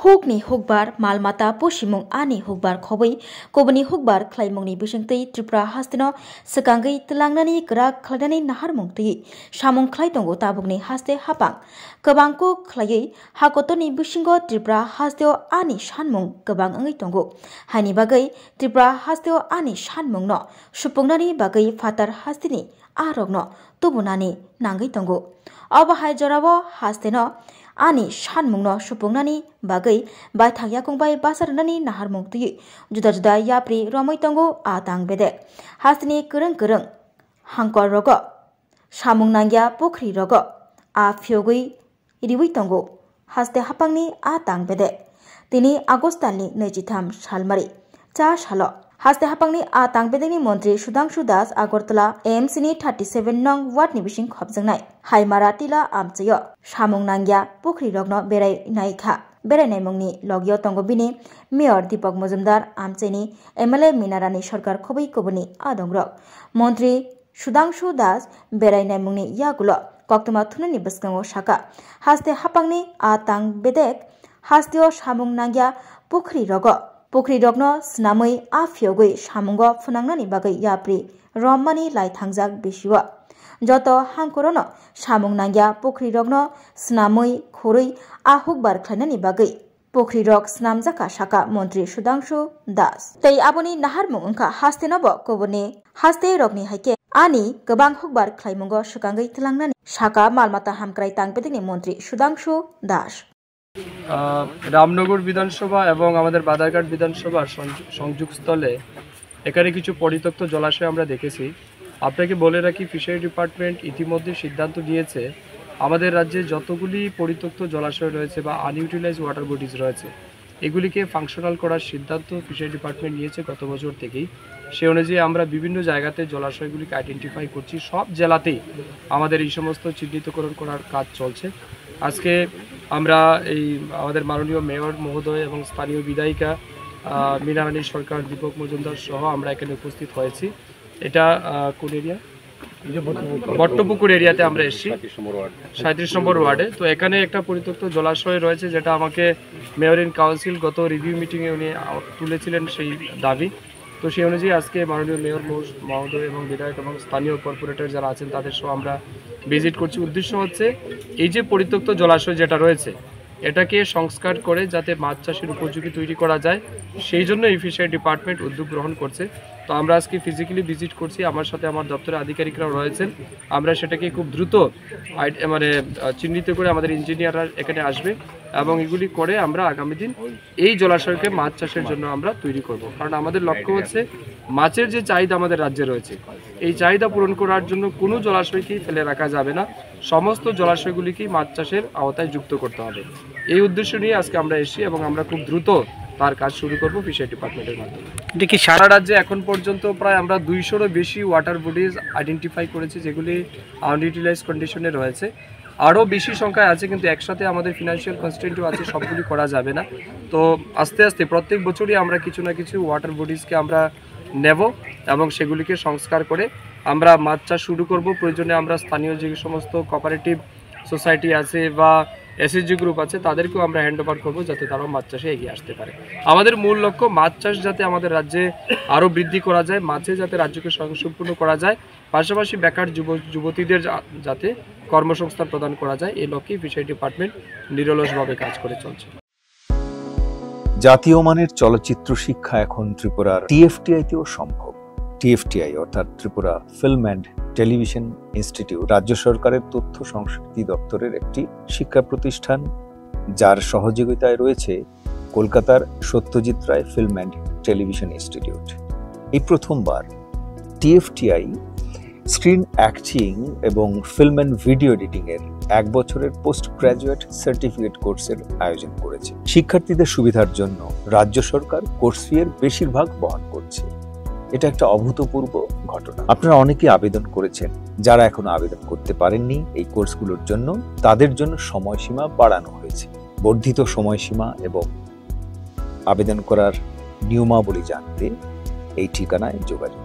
Hukni hukbar malmata posimung ani hukbar khobui kobani hukbar khlaimungni bisingtei Tripura hastino sekangai telangnani gerak khladani naharmung tei samung khlai tongo tabukni haste hapang kebangko khlaiei hakotoni bisingo Tripura hasteo ani sanmung kebang angai tongo hani bagai Tripura hasteo ani sanmung no supungnani bagai fatar hastini arokno tubunani nangai tongo abahai jorabo hasteno ani sanmungno supungnani bagai baithak yakungbai basarnani naharmung tui juda-juda yapri romoi tongo atang bedek hastini kereng-kereng hangkor rogo samung nangya pokri rogo a phiogui riwi tongo haste hapangni atang bedek tini agostani 23 salmari 4 salo haste hapangni atang bedekni mantri Sudhanshu Das Agartala AMC ni 37 nong ward ni bising khobjangnai haimara tila amchayo samung nangya pokri rogno berai naikha berai naimungni logyo tongo bini Mayor Deepak Majumdar amchaini MLA Minarani Sarkar khobai kobuni adongrok mantri Sudhanshu Das berai naimungni yagulo koktuma thunani biskango saka haste hapangni atang bedek hasteo samung nangya pokri rogo pokri rogno snamui a phiogui samungo phunangnani bagai yapri rommani lai thangjak bisiwa joto hangkorono samung nangya pokri rogno snamui khorui a hukbar khlainani bagai pokri rog snamjaka saka mantri Sudhanshu Das tei aboni naharmung ongkha haste nobo koboni haste rogni haike ani gobang hukbar khlaimungo sukangai tlangnani saka malmata hamkrai tangpedini mantri Sudhanshu Das Ramnagar বিধানসভা এবং আমাদের বাদারঘাট বিধানসভার সংযোগস্থলে এখানে কিছু পরিত্যক্ত জলাশয় আমরা দেখেছি। আপনাকে বলে রাখি ফিশারি ডিপার্টমেন্ট ইতিমধ্যে সিদ্ধান্ত নিয়েছে আমাদের রাজ্যে যতগুলি পরিত্যক্ত জলাশয় রয়েছে বা আনইউটিলাইজ ওয়াটার বডিজ রয়েছে এগুলিকে ফাংশনাল করার সিদ্ধান্ত ফিশারি ডিপার্টমেন্ট নিয়েছে গত বছর থেকেই। সে অনুযায়ী আমরা বিভিন্ন জায়গাতে জলাশয়গুলিকে আইডেন্টিফাই করছি, সব জেলাতেই আমাদের এই সমস্ত চিহ্নিতকরণ করার কাজ চলছে। আজকে আমরা এই আমাদের মাননীয় মেয়র মহোদয় এবং স্থানীয় বিধায়িকা মীনারানী সরকার, দীপক মজুমদার সহ আমরা এখানে উপস্থিত হয়েছি। এটা কোন এরিয়া? বট্টপুকুর এরিয়াতে আমরা এসেছি, 37 নম্বর ওয়ার্ডে। তো এখানে একটা পরিত্যক্ত জলাশয় রয়েছে যেটা আমাকে মেয়র ইন কাউন্সিল গত রিভিউ মিটিংয়ে উনি তুলেছিলেন সেই দাবি। তো সেই অনুযায়ী আজকে মাননীয় মেয়র মহোদয় এবং বিধায়ক এবং স্থানীয় কর্পোরেটর যারা আছেন তাদের সহ আমরা ভিজিট করছি। উদ্দেশ্য হচ্ছে এই যে পরিত্যক্ত জলাশয় যেটা রয়েছে এটাকে সংস্কার করে যাতে মাছ চাষের উপযোগী তৈরি করা যায়, সেই জন্য এই ফিশারি ডিপার্টমেন্ট উদ্যোগ গ্রহণ করছে। তো আমরা আজকে ফিজিক্যালি ভিজিট করছি, আমার সাথে আমার দপ্তরের আধিকারিকরাও রয়েছেন। আমরা সেটাকে খুব দ্রুত চিহ্নিত করে আমাদের ইঞ্জিনিয়াররা এখানে আসবে এবং এগুলি করে আমরা আগামী দিন এই জলাশয়কে মাছ চাষের জন্য আমরা তৈরি করব। কারণ আমাদের লক্ষ্য হচ্ছে মাছের যে চাহিদা আমাদের রাজ্যে রয়েছে এই চাহিদা পূরণ করার জন্য কোনো জলাশয়কেই ফেলে রাখা যাবে না, সমস্ত জলাশয়গুলিকেই মাছ চাষের আওতায় যুক্ত করতে হবে। এই উদ্দেশ্য নিয়ে আজকে আমরা এসেছি এবং আমরা খুব দ্রুত তার কাজ শুরু করব ফিশারি ডিপার্টমেন্টের মাধ্যমে। দেখি সারা রাজ্যে এখন পর্যন্ত প্রায় আমরা 200-রও বেশি ওয়াটার বডিজ আইডেন্টিফাই করেছি যেগুলি আনইউটিলাইজ কন্ডিশনে রয়েছে। আরও বেশি সংখ্যায় আছে, কিন্তু একসাথে আমাদের ফিনান্সিয়াল কনস্ট্রেন্টও আছে, সবগুলি করা যাবে না। তো আস্তে আস্তে প্রত্যেক বছরই আমরা কিছু না কিছু ওয়াটার বডিজকে আমরা নেব এবং সেগুলিকে সংস্কার করে আমরা মাছ চাষ শুরু করব। প্রয়োজনে আমরা স্থানীয় যে সমস্ত কোঅপারেটিভ সোসাইটি আছে বা এসএসজি গ্রুপ আছে তাদেরকেও আমরা হ্যান্ড ওভার করবো যাতে তারাও মাছ চাষে এগিয়ে আসতে পারে। আমাদের মূল লক্ষ্য মাছ চাষ যাতে আমাদের রাজ্যে আরও বৃদ্ধি করা যায়, মাছে যাতে রাজ্যকে স্বয়ংসম্পূর্ণ করা যায়, পাশাপাশি বেকার যুবতীদের যাতে কর্মসংস্থান প্রদান করা যায়, এই লক্ষ্যেই ফিশারি ডিপার্টমেন্ট নিরলসভাবে কাজ করে চলছে। জাতীয় মানের চলচ্চিত্র শিক্ষা এখন ত্রিপুরার টিএফটিআইতেও সম্ভব। টিএফটিআই অর্থাৎ Tripura film and television institute রাজ্য সরকারের তথ্য সংস্কৃতি দপ্তরের একটি শিক্ষা প্রতিষ্ঠান, যার সহযোগিতায় রয়েছে কলকাতার Satyajit Ray film and television institute. এই প্রথমবার টিএফটিআই স্ক্রিন অ্যাক্টিং এবং ফিল্ম অ্যান্ড ভিডিও এডিটিং এর 1 বছরের পোস্ট গ্রাজুয়েট সার্টিফিকেট কোর্সের আয়োজন করেছে। শিক্ষার্থীদের সুবিধার জন্য রাজ্য সরকার কোর্স ফি এর বেশিরভাগ বহন করছে। এটা একটা অভূতপূর্ব ঘটনা। আপনারা অনেকেই আবেদন করেছেন, যারা এখনো আবেদন করতে পারেননি এই কোর্সগুলোর জন্য তাদের জন্য সময়সীমা বাড়ানো হয়েছে। বর্ধিত সময়সীমা এবং আবেদন করার নিয়মাবলী জানতে এই ঠিকানায় যোগাযোগ